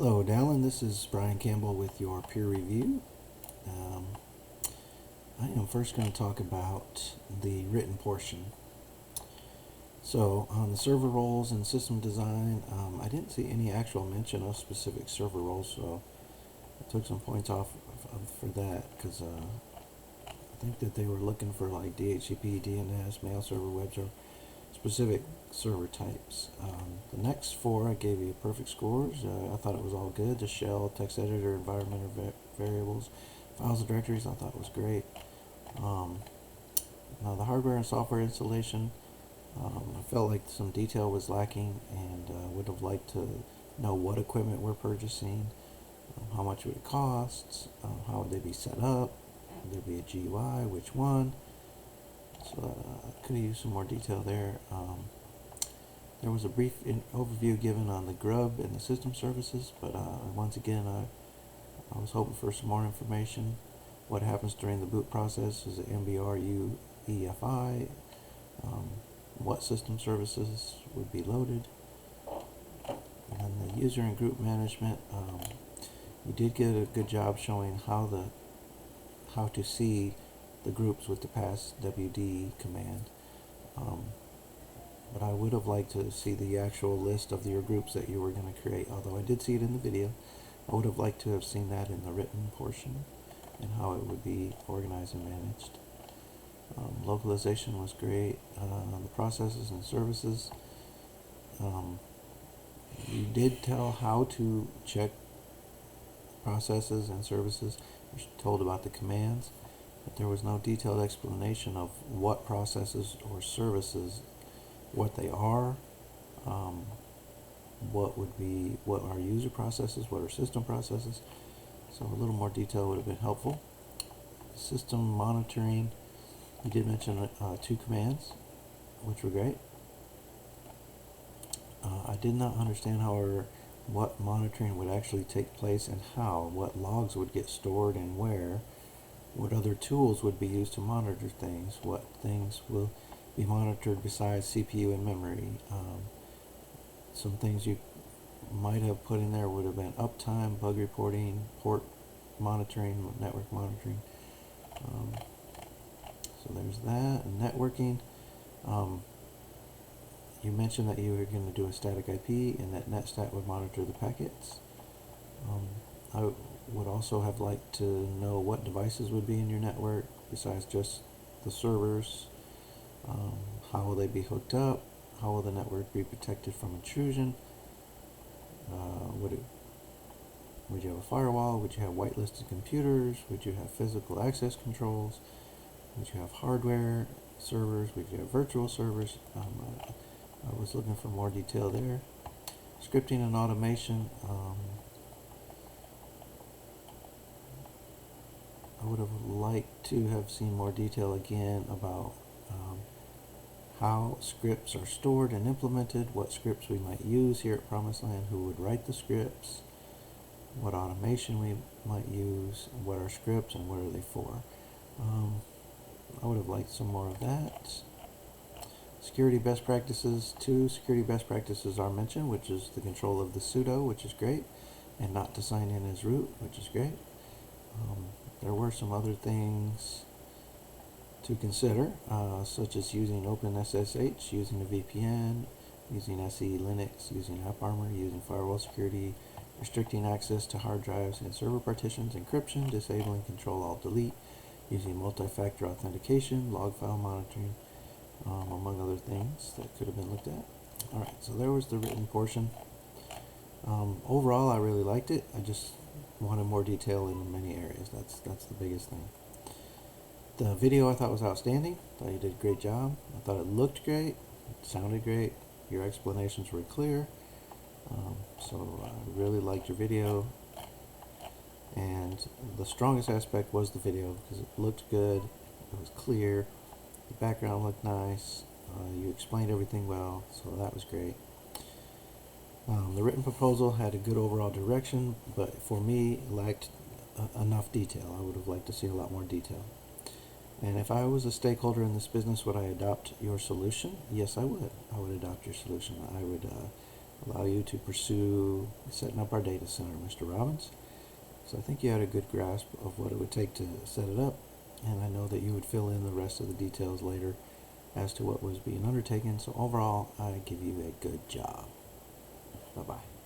Hello, Dallin. This is Brian Campbell with your peer review. I am first going to talk about the written portion. So, on the server roles and system design, I didn't see any actual mention of specific server roles, so I took some points off for that because I think that they were looking for like DHCP, DNS, mail server, web server, specific server types. The next four I gave you perfect scores. I thought it was all good. The shell, text editor, environmental variables, files and directories I thought was great. Now the hardware and software installation, I felt like some detail was lacking and would have liked to know what equipment we're purchasing, how much would it cost, how would they be set up, would there be a GUI, which one. So I could have used some more detail there. There was a brief overview given on the grub and the system services, but once again I was hoping for some more information. What happens during the boot process? Is it MBR UEFI? What system services would be loaded? And the user and group management, you did get a good job showing how to see the groups with the passwd command. But I would have liked to see the actual list of your groups that you were going to create. Although I did see it in the video, I would have liked to have seen that in the written portion and how it would be organized and managed. Localization was great. The processes and services, you did tell how to check processes and services. You're told about the commands, but there was no detailed explanation of what processes or services, what they are, what are user processes, what are system processes. So a little more detail would have been helpful. System monitoring, you did mention 2 commands, which were great. I did not understand, however, what monitoring would actually take place and how, what logs would get stored and where, what other tools would be used to monitor things, what things will be monitored besides CPU and memory. Some things you might have put in there would have been uptime, bug reporting, port monitoring, network monitoring. So there's that. And networking, you mentioned that you were going to do a static IP and that NetStat would monitor the packets. I would also have liked to know what devices would be in your network besides just the servers. How will they be hooked up? How will the network be protected from intrusion? Would you have a firewall? Would you have whitelisted computers? Would you have physical access controls? Would you have hardware servers? Would you have virtual servers? I was looking for more detail there. Scripting and automation. I would have liked to have seen more detail again about how scripts are stored and implemented, what scripts we might use here at Promised Land, who would write the scripts, what automation we might use, what are scripts and what are they for. I would have liked some more of that. Security best practices, 2 security best practices are mentioned, which is the control of the sudo, which is great, and not to sign in as root, which is great. There were some other things to consider, such as using OpenSSH, using a VPN, using SE Linux, using AppArmor, using firewall security, restricting access to hard drives and server partitions, encryption, disabling Control-Alt-Delete, using multi-factor authentication, log file monitoring, among other things that could have been looked at. Alright, so there was the written portion. Overall, I really liked it. I just wanted more detail in many areas. That's the biggest thing. The video I thought was outstanding. I thought you did a great job. I thought it looked great. It sounded great. Your explanations were clear. So I really liked your video. And the strongest aspect was the video because it looked good. It was clear. The background looked nice. You explained everything well, so that was great. The written proposal had a good overall direction, but for me, it lacked enough detail. I would have liked to see a lot more detail. And if I was a stakeholder in this business, would I adopt your solution? Yes, I would. I would adopt your solution. I would allow you to pursue setting up our data center, Mr. Robbins. So I think you had a good grasp of what it would take to set it up, and I know that you would fill in the rest of the details later as to what was being undertaken. So overall, I give you a good job. Bye-bye.